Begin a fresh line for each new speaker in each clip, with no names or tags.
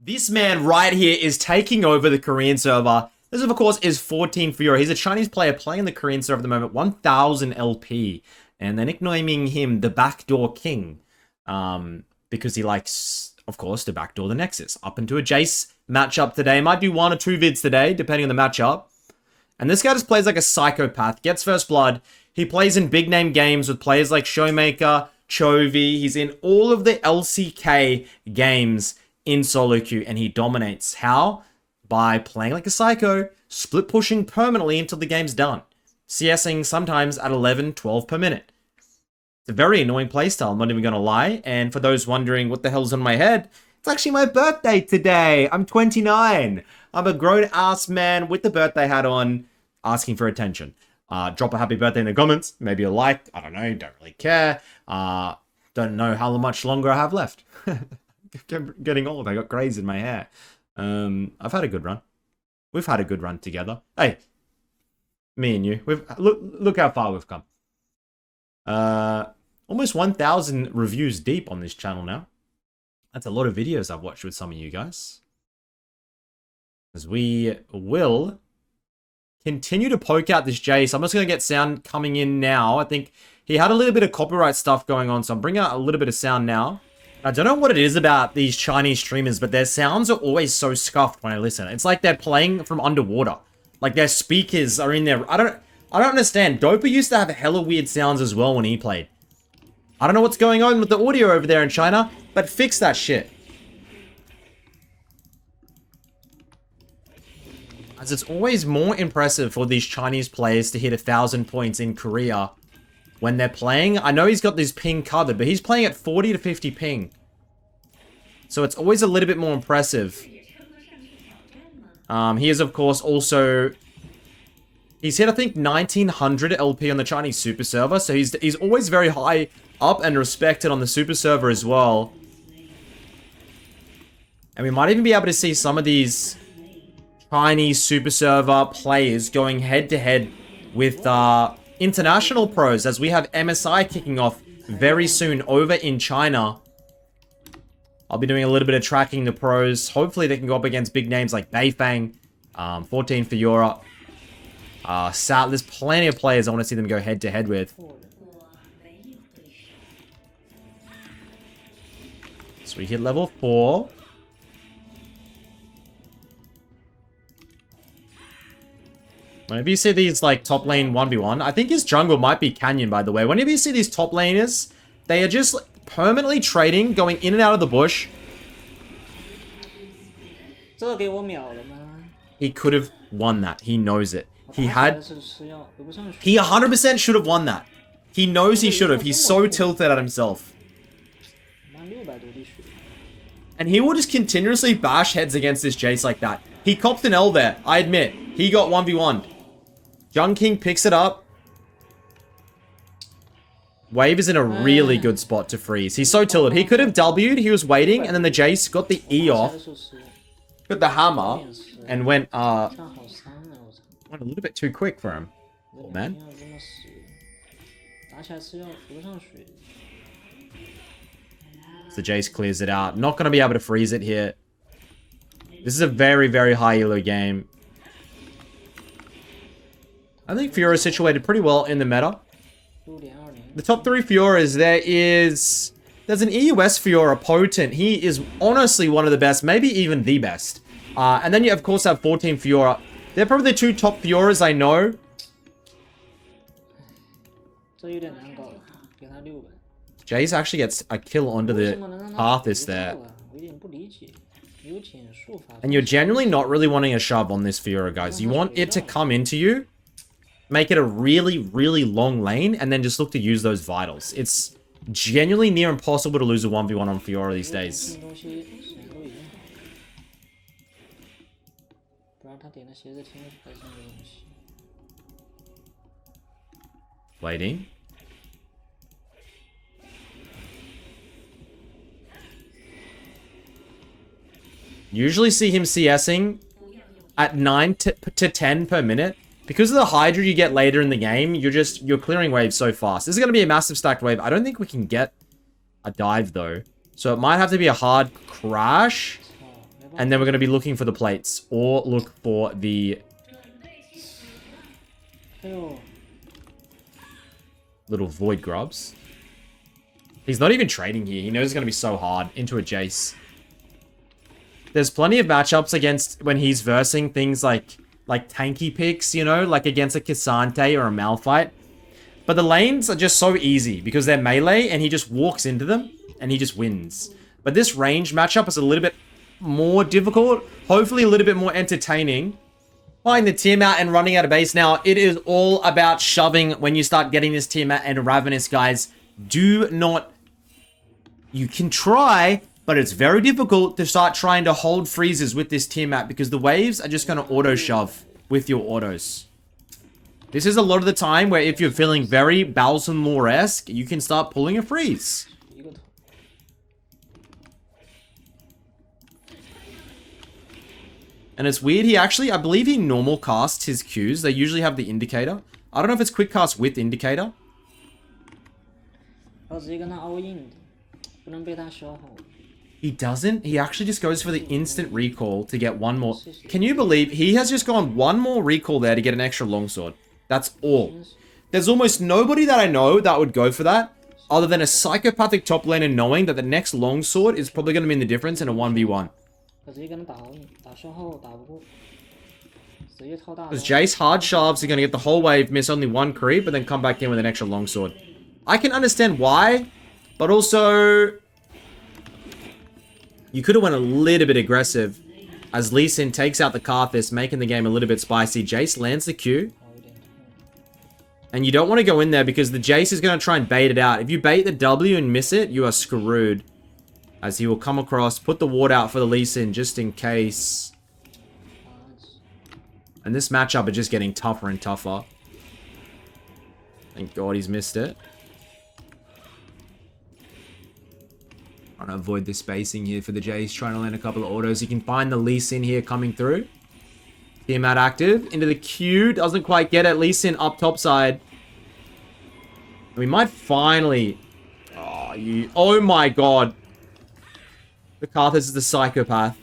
This man right here is taking over the Korean server. This, of course, is 14 Fiora. He's a Chinese player playing the Korean server at the moment, 1000 LP. And they're nicknaming him the Backdoor King. Because he likes, of course, to backdoor the Nexus. Up into a Jace matchup today. Might do 1 or 2 vids today, depending on the matchup. And this guy just plays like a psychopath. Gets first blood. He plays in big name games with players like Showmaker, Chovy. He's in all of the LCK games in solo queue, and he dominates. How? By playing like a psycho, split pushing permanently until the game's done. CSing sometimes at 11, 12 per minute. It's a very annoying playstyle, I'm not even going to lie. And for those wondering what the hell's on my head, it's actually my birthday today. I'm 29. I'm a grown-ass man with the birthday hat on, asking for attention. Drop a happy birthday in the comments. Maybe a like. I don't know. Don't really care. Don't know how much longer I have left. Getting old. I got grays in my hair. I've had a good run. We've had a good run together. Hey, me and you. Look how far we've come. Almost 1,000 reviews deep on this channel now. That's a lot of videos I've watched with some of you guys. As we will continue to poke out this Jace. I'm just going to get sound coming in now. I think he had a little bit of copyright stuff going on, so I'm bringing out a little bit of sound now. I don't know what it is about these Chinese streamers, but their sounds are always so scuffed when I listen. It's like they're playing from underwater. Like their speakers are in there. I don't understand. Dopa used to have hella weird sounds as well when he played. I don't know what's going on with the audio over there in China, but fix that shit. As it's always more impressive for these Chinese players to hit 1,000 points in Korea when they're playing. I know he's got this ping covered, but he's playing at 40 to 50 ping. So it's always a little bit more impressive. He is, of course, also... He's hit, I think, 1,900 LP on the Chinese super server. So he's always very high up and respected on the super server as well. And we might even be able to see some of these Chinese super server players going head-to-head with international pros, as we have MSI kicking off very soon over in China. I'll be doing a little bit of tracking the pros. Hopefully they can go up against big names like Beifang, 14 Fiora. There's plenty of players I want to see them go head-to-head with. So we hit level 4. Whenever you see these, like, top lane 1v1, I think his jungle might be Canyon, by the way. Whenever you see these top laners, they are just permanently trading, going in and out of the bush. He could have won that. He knows it. He 100% should have won that. He knows he should have. He's so tilted at himself. And he will just continuously bash heads against this Jace like that. He copped an L there, I admit. He got 1v1'd. Jung King picks it up. Wave is in a really good spot to freeze. He's so tilted. He could have W'd, he was waiting, and then the Jace got the E off. Got the hammer, and went a little bit too quick for him. Oh, man. So Jace clears it out. Not going to be able to freeze it here. This is a very, very high elo game. I think Fiora is situated pretty well in the meta. The top 3 Fioras, there's an EUS Fiora, Potent. He is honestly one of the best, maybe even the best. And then you, of course, have 14 Fiora. They're probably the 2 top Fioras I know. Jace actually gets a kill onto the Arthas there. And you're genuinely not really wanting a shove on this Fiora, guys. You want it to come into you, make it a really, really long lane, and then just look to use those vitals. It's genuinely near impossible to lose a 1v1 on Fiora these days. Waiting. Usually see him CSing at 9 to 10 per minute. Because of the Hydra you get later in the game, you're clearing waves so fast. This is going to be a massive stacked wave. I don't think we can get a dive, though. So it might have to be a hard crash. And then we're going to be looking for the plates. Or look for the... little void grubs. He's not even trading here. He knows it's going to be so hard. Into a Jace. There's plenty of matchups against when he's versing things like tanky picks, you know, like against a Cassante or a Malphite. But the lanes are just so easy because they're melee and he just walks into them and he just wins. But this range matchup is a little bit more difficult, hopefully a little bit more entertaining. Buying the Tiamat and running out of base now, it is all about shoving when you start getting this Tiamat and Ravenous, guys. Do not... You can try... But it's very difficult to start trying to hold freezes with this Tiamat because the waves are just going to auto-shove with your autos. This is a lot of the time where if you're feeling very Balsamore-esque, you can start pulling a freeze. And it's weird, he actually, I believe he normal casts his Qs. They usually have the indicator. I don't know if it's quick cast with indicator. He doesn't. He actually just goes for the instant recall to get one more. Can you believe he has just gone one more recall there to get an extra longsword? That's all. There's almost nobody that I know that would go for that other than a psychopathic top laner knowing that the next longsword is probably going to mean the difference in a 1v1. Because Jace hard shoves, you're going to get the whole wave, miss only one creep, but then come back in with an extra longsword. I can understand why, but also... You could have went a little bit aggressive as Lee Sin takes out the Karthus, making the game a little bit spicy. Jace lands the Q. And you don't want to go in there because the Jace is going to try and bait it out. If you bait the W and miss it, you are screwed. As he will come across, put the ward out for the Lee Sin just in case. And this matchup is just getting tougher and tougher. Thank God he's missed it. Trying to avoid the spacing here for the Jace. Trying to land a couple of autos. You can find the Lee Sin here coming through. Tiamat active. Into the Q. Doesn't quite get it. Lee Sin up top side. We might finally... Oh my God. The Karthus is the psychopath.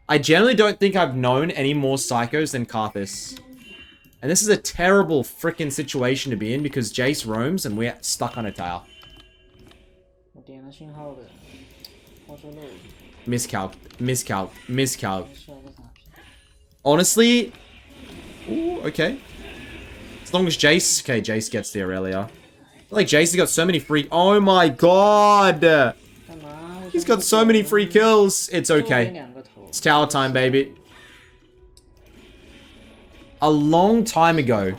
I generally don't think I've known any more psychos than Karthus. And this is a terrible freaking situation to be in because Jace roams and we're stuck on a tower. Miscalc. Honestly... Ooh, okay. As long as Jace... Okay, Jace gets there earlier. I feel like Jace has got so many free... Oh my God! He's got so many free kills. It's okay. It's tower time, baby. A long time ago,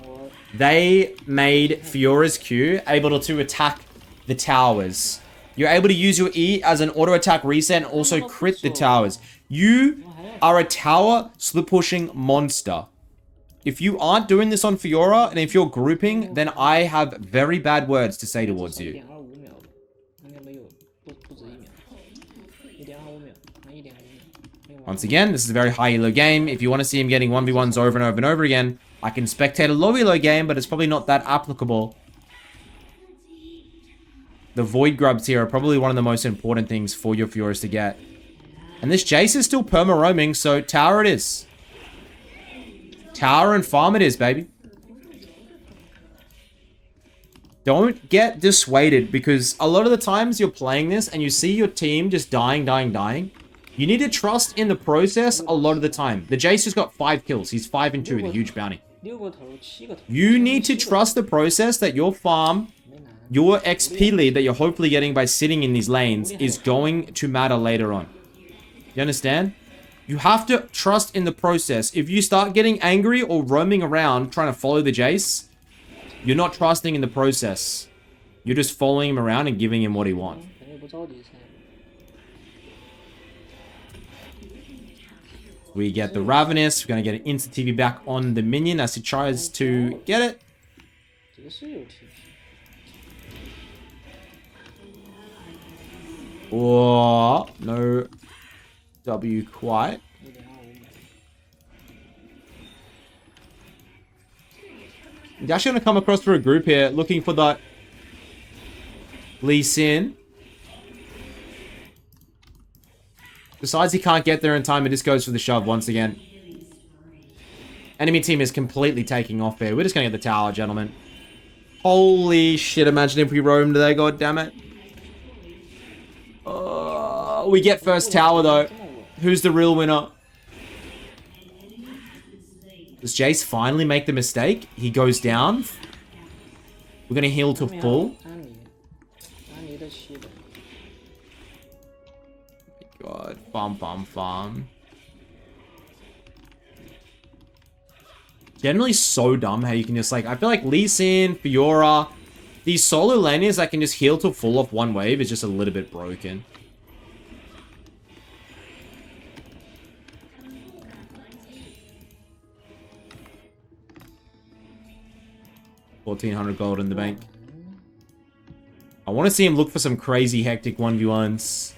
they made Fiora's Q able to attack the towers. You're able to use your E as an auto attack reset and also crit the towers. You are a tower slip pushing monster. If you aren't doing this on Fiora, and if you're grouping, then I have very bad words to say towards you. Once again, this is a very high elo game. If you want to see him getting 1v1s over and over and over again, I can spectate a low elo game, but it's probably not that applicable. The Void Grubs here are probably one of the most important things for your Fioras to get. And this Jace is still perma-roaming, so tower it is. Tower and farm it is, baby. Don't get dissuaded, because a lot of the times you're playing this and you see your team just dying. You need to trust in the process a lot of the time. The Jace has got 5 kills. He's 5 and 2 with a huge bounty. You need to trust the process that your farm, your XP lead that you're hopefully getting by sitting in these lanes is going to matter later on. You understand? You have to trust in the process. If you start getting angry or roaming around trying to follow the Jace, you're not trusting in the process. You're just following him around and giving him what he wants. We get the Ravenous. We're going to get an instant TV back on the minion as he tries to get it. Oh, no W quite. He's actually going to come across for a group here, looking for the Lee Sin. Decides he can't get there in time and just goes for the shove once again. Enemy team is completely taking off here. We're just going to get the tower, gentlemen. Holy shit, imagine if we roamed there, god damn it. We get first tower, though. Who's the real winner? Does Jace finally make the mistake? He goes down. We're going to heal to full. God, farm. Generally so dumb how you can just, like, I feel like Lee Sin, Fiora, these solo laners that can just heal to full off one wave is just a little bit broken. $1,400 gold in the bank. I want to see him look for some crazy hectic 1v1s.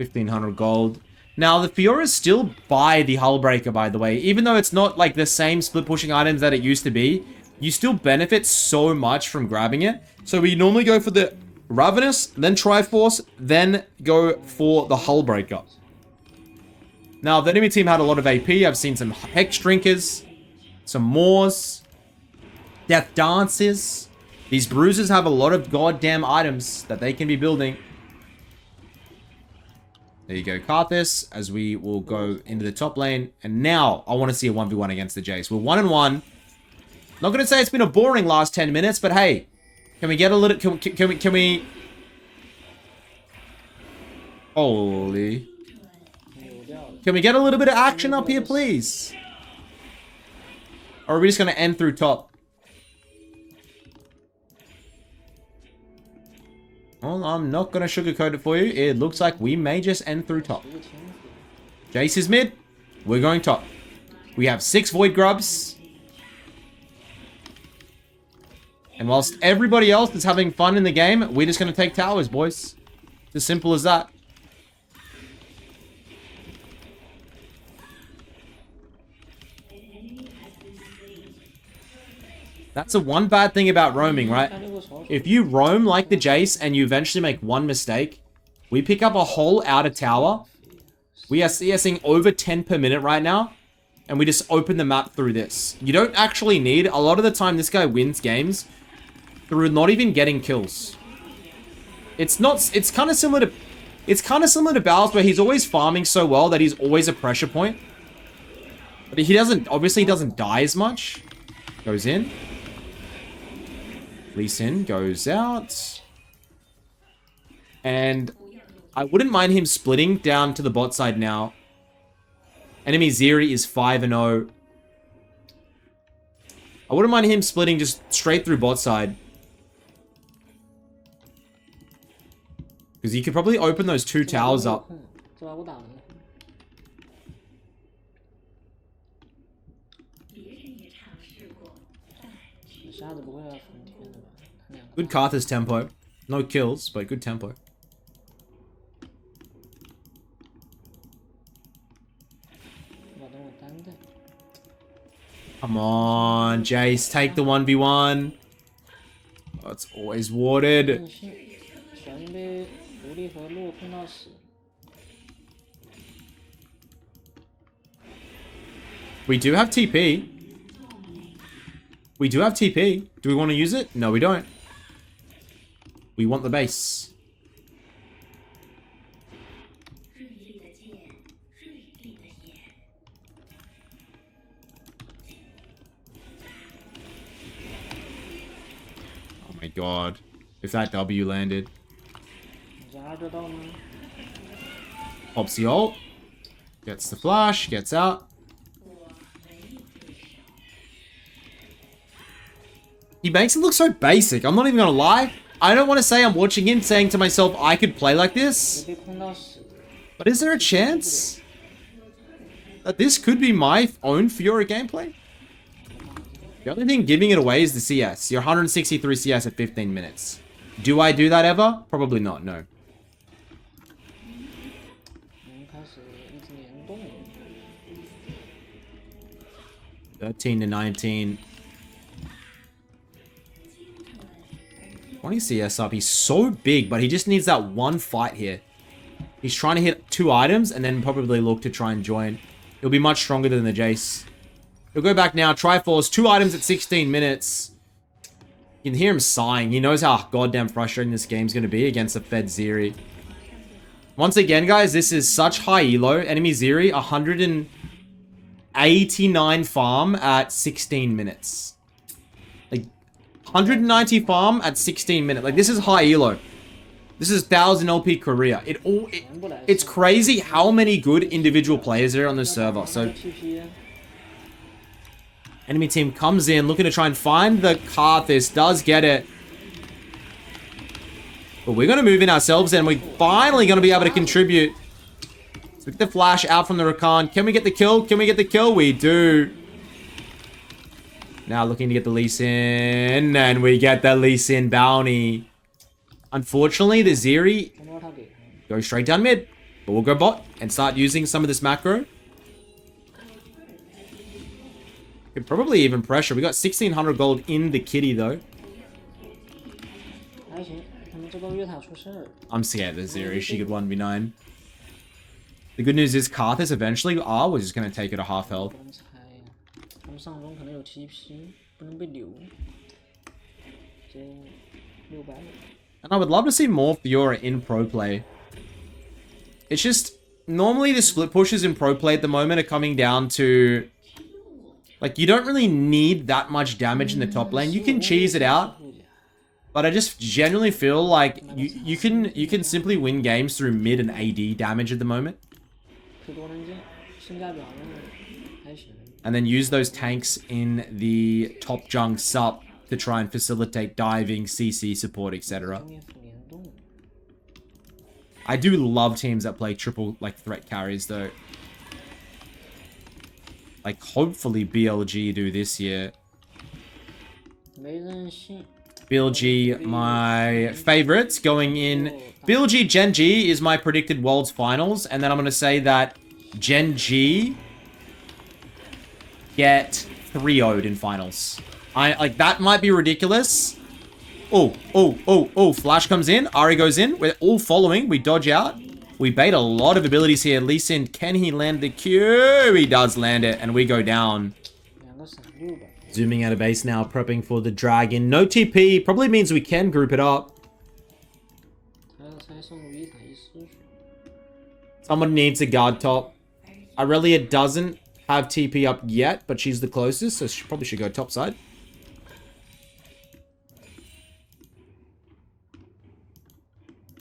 $1,500 gold. Now, the Fioras still buy the Hullbreaker, by the way. Even though it's not like the same split pushing items that it used to be, you still benefit so much from grabbing it. So we normally go for the Ravenous, then Triforce, then go for the Hullbreaker. Now, the enemy team had a lot of AP. I've seen some Hex Drinkers, some Moors, Death Dances. These Bruisers have a lot of goddamn items that they can be building. There you go, Karthus, as we will go into the top lane. And now, I want to see a 1v1 against the Jace. We're 1-1. Not going to say it's been a boring last 10 minutes, but hey, can we get a little... Can we... Holy... Can we get a little bit of action up here, please? Or are we just going to end through top? Well, I'm not going to sugarcoat it for you. It looks like we may just end through top. Jace is mid. We're going top. We have 6 Void Grubs. And whilst everybody else is having fun in the game, we're just going to take towers, boys. It's as simple as that. That's the one bad thing about roaming, right? If you roam like the Jace and you eventually make one mistake, we pick up a whole outer tower. We are CSing over 10 per minute right now. And we just open the map through this. You don't actually need... A lot of the time, this guy wins games through not even getting kills. It's not... It's kind of similar to... It's kind of similar to Battles where he's always farming so well that he's always a pressure point. But he doesn't... Obviously, he doesn't die as much. Goes in. Lee Sin goes out. And I wouldn't mind him splitting down to the bot side now. Enemy Zeri is 5-0. I wouldn't mind him splitting just straight through bot side. Because he could probably open those 2 towers up. Good Karthus tempo. No kills, but good tempo. Come on, Jace, take the 1v1. Oh, it's always warded. We do have TP. We do have TP. Do we want to use it? No, we don't. We want the base. Oh my god. If that W landed. Pops the ult. Gets the flash. Gets out. He makes it look so basic. I'm not even gonna lie. I don't want to say I'm watching him saying to myself, I could play like this. But is there a chance that this could be my own Fiora gameplay? The only thing giving it away is the CS. You're 163 CS at 15 minutes. Do I do that ever? Probably not, no. $13 to $19. 20 CS up. He's so big, but he just needs that one fight here. He's trying to hit 2 items and then probably look to try and join. He'll be much stronger than the Jace. He'll go back now. Triforce, 2 items at 16 minutes. You can hear him sighing. He knows how goddamn frustrating this game's going to be against the Fed Zeri. Once again, guys, this is such high elo. Enemy Zeri, 189 farm at 16 minutes. Like, 190 farm at 16 minutes. Like, this is high elo. This is 1000 LP Korea. It's crazy how many good individual players there are on this server. So, enemy team comes in, looking to try and find the Karthus. Does get it. But we're going to move in ourselves, and we're finally going to be able to contribute. So get the flash out from the Rakan. Can we get the kill? Can we get the kill? We do. Now looking to get the Lee Sin, and we get the Lee Sin bounty. Unfortunately, the Zeri goes straight down mid. But we'll go bot and start using some of this macro. Could probably even pressure. We got 1600 gold in the kitty, though. I'm scared of Zeri. She could 1v9. The good news is Karthus eventually we're just going to take it to half health. And I would love to see more Fiora in pro play. It's just, normally the split pushes in pro play at the moment are coming down to, like, you don't really need that much damage in the top lane. You can cheese it out. But I just genuinely feel like you can simply win games through mid and AD damage at the moment. And then use those tanks in the top junk sup to try and facilitate diving, CC support, etc. I do love teams that play triple like threat carries though. Like hopefully BLG do this year. BLG, my favorites going in. BLG Gen G is my predicted Worlds Finals. And then I'm going to say that Gen G get 3-0'd in Finals. Like, that might be ridiculous. Oh, Flash comes in. Ari goes in. We're all following. We dodge out. We bait a lot of abilities here. Lee Sin, can he land the Q? He does land it. And we go down. Zooming out of base now, prepping for the dragon. No TP, probably means we can group it up. Someone needs a guard top. Aurelia doesn't have TP up yet, but she's the closest, so she probably should go top side.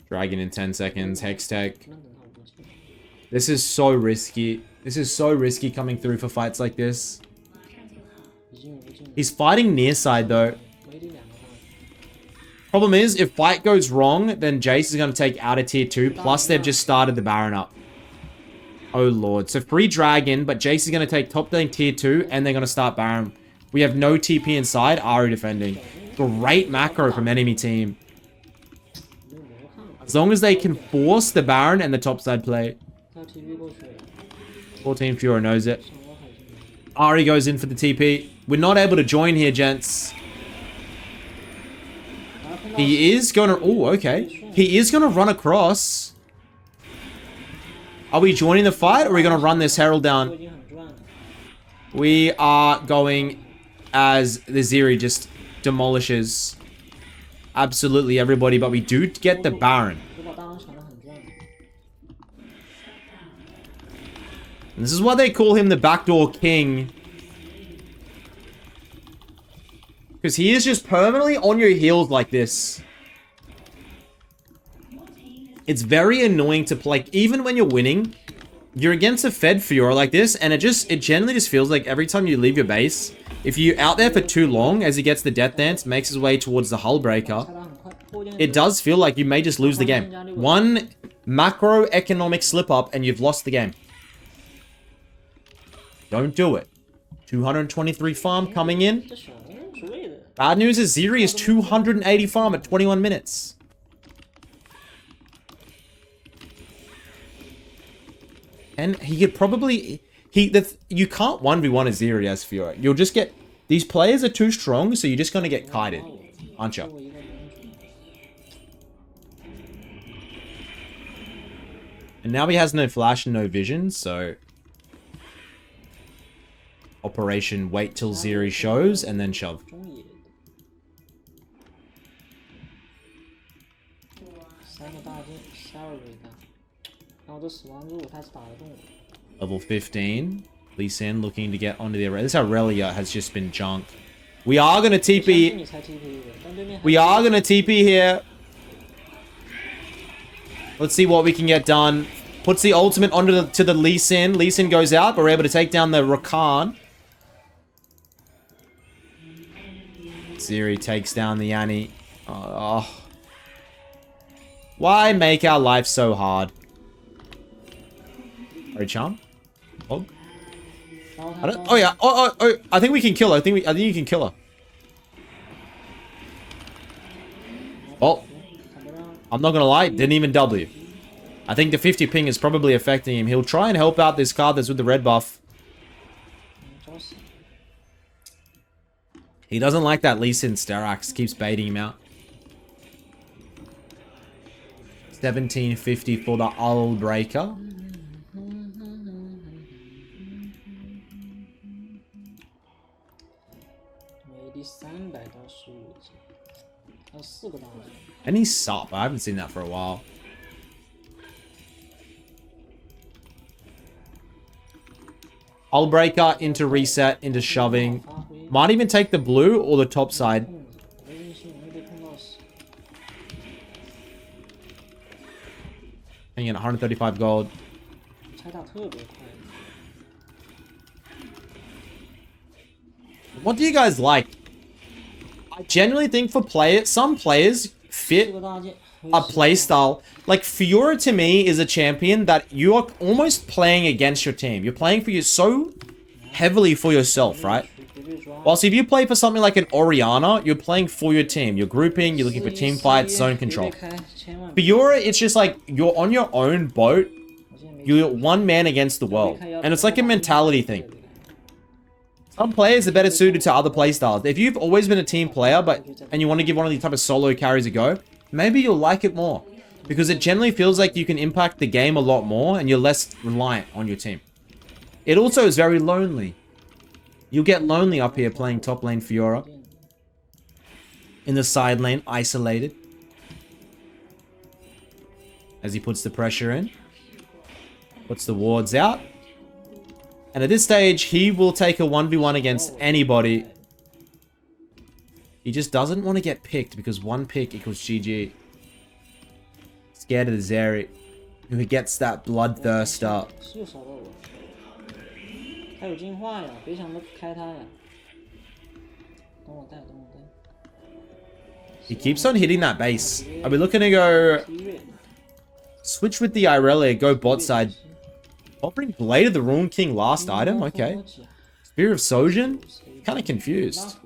Dragon in 10 seconds, Hextech. This is so risky. This is so risky coming through for fights like this. He's fighting near side though. Problem is, if fight goes wrong, then Jace is going to take out a tier 2. Plus, they've just started the Baron up. Oh lord. So free Dragon, but Jace is going to take top lane tier 2, and they're going to start Baron. We have no TP inside. Ari defending. Great macro from enemy team. As long as they can force the Baron and the top side play. 14 Fiora knows it. Ari goes in for the TP. We're not able to join here, gents. He is going to... Oh, okay. He is going to run across. Are we joining the fight, or are we going to run this Herald down? We are going as the Zeri just demolishes absolutely everybody, but we do get the Baron. And this is why they call him the Backdoor King. Because he is just permanently on your heels like this. It's very annoying to play. Even when you're winning, you're against a Fed Fiora like this, and it generally just feels like every time you leave your base, if you're out there for too long, as he gets the Death Dance, makes his way towards the Hull Breaker, it does feel like you may just lose the game. One macroeconomic slip-up, and you've lost the game. Don't do it. 223 farm coming in. Bad news is Zeri is 280 farm at 21 minutes. And he could probably... you can't 1v1 a Zeri as Fiora. You'll just get... These players are too strong, so you're just going to get kited. Aren't you? And now he has no flash and no vision, so... Operation wait till Zeri shows, and then shove. Level 15. Lee Sin looking to get onto the array. This Aurelia has just been junked. We are going to TP. We are going to TP here. Let's see what we can get done. Puts the ultimate onto the Lee Sin. Lee Sin goes out, but we're able to take down the Rakan. Zeri takes down the Annie. Oh. Why make our life so hard? Very charm. Hog. Oh yeah. Oh. I think we can kill her. I think you can kill her. Oh. I'm not gonna lie. Didn't even W. I think the 50 ping is probably affecting him. He'll try and help out this card that's with the red buff. He doesn't like that Lee Sin Sterax. Keeps baiting him out. 1750 for the Owl Breaker. Any sup? I haven't seen that for a while. Owl Breaker into reset, into shoving. Might even take the blue or the top side. Hanging at 135 gold. What do you guys like? I genuinely think for some players fit a playstyle. Like Fiora to me is a champion that you are almost playing against your team. You're playing for you so heavily for yourself, right? Whilst if you play for something like an Orianna, you're playing for your team. You're grouping, you're looking for team fights, zone control. Fiora, it's just like you're on your own boat. You're one man against the world. And it's like a mentality thing. Some players are better suited to other playstyles. If you've always been a team player, and you want to give one of these type of solo carries a go, maybe you'll like it more. Because it generally feels like you can impact the game a lot more, and you're less reliant on your team. It also is very lonely. You'll get lonely up here playing top lane Fiora. In the side lane, isolated. As he puts the pressure in. Puts the wards out. And at this stage, he will take a 1v1 against anybody. He just doesn't want to get picked because one pick equals GG. Scared of the Zeri, who gets that bloodthirster. He keeps on hitting that base. Are we looking to go... Switch with the Irelia, go bot side. Offering Blade of the Rune King last item? Okay. Spear of Sojin? Kind of confused.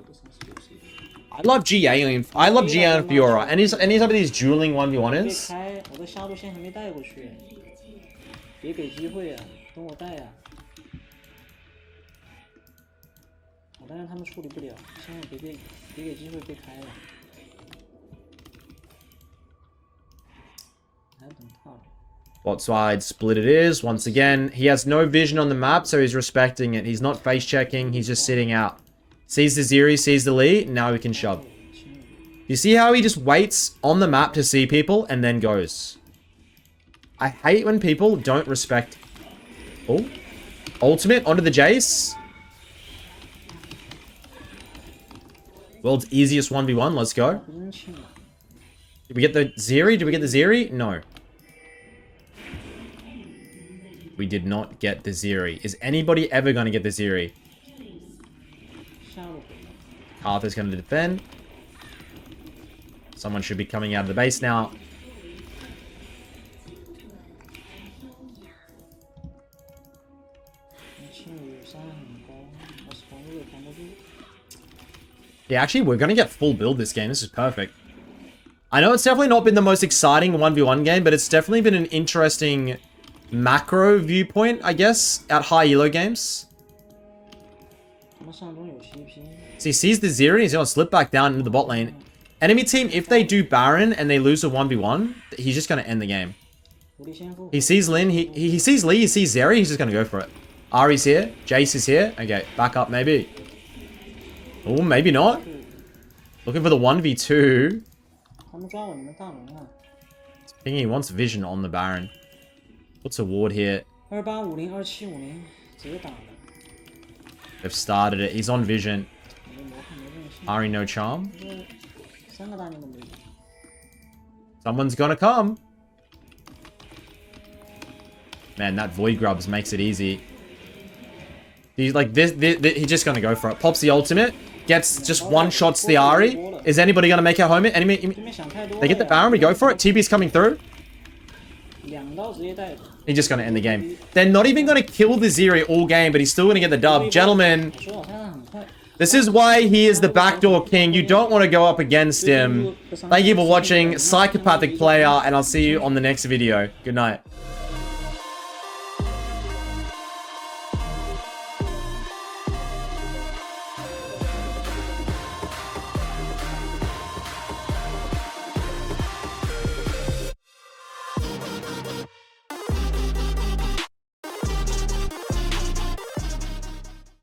I love GA. I love GA and Fiora. Any type of these dueling 1v1ers. Bot side split it is. Once again, he has no vision on the map, so he's respecting it. He's not face checking. He's just sitting out. Sees the Zeri, sees the Lee. Now he can shove. You see how he just waits on the map to see people and then goes. I hate when people don't respect. Oh. Ultimate onto the Jace. World's easiest 1v1. Let's go. Did we get the Zeri? Did we get the Zeri? No. We did not get the Zeri. Is anybody ever going to get the Zeri? Arthur's going to defend. Someone should be coming out of the base now. Yeah, actually, we're going to get full build this game. This is perfect. I know it's definitely not been the most exciting 1v1 game, but it's definitely been an interesting macro viewpoint, I guess, at high elo games. So he sees the Zeri, he's going to slip back down into the bot lane. Enemy team, if they do Baron and they lose a 1v1, he's just going to end the game. He sees Lin. He sees Lee. He sees Zeri. He's just gonna go for it. Ari's here. Jace is here. Okay, back up maybe. Oh, maybe not. Looking for the 1v2. Thinking he wants vision on the Baron. Puts a ward here. They've started it. He's on vision. Ari no charm. Someone's gonna come. Man, that Void Grubs makes it easy. He's like this, he's just gonna go for it. Pops the ultimate. Gets just one shots the Ari. Is anybody gonna make it home? They get the Baron. We go for it. TB's coming through. He's just gonna end the game. They're not even gonna kill the Zeri all game, but he's still gonna get the dub. Gentlemen, this is why he is the backdoor king. You don't want to go up against him. Thank you for watching. Psychopathic player, and I'll see you on the next video. Good night.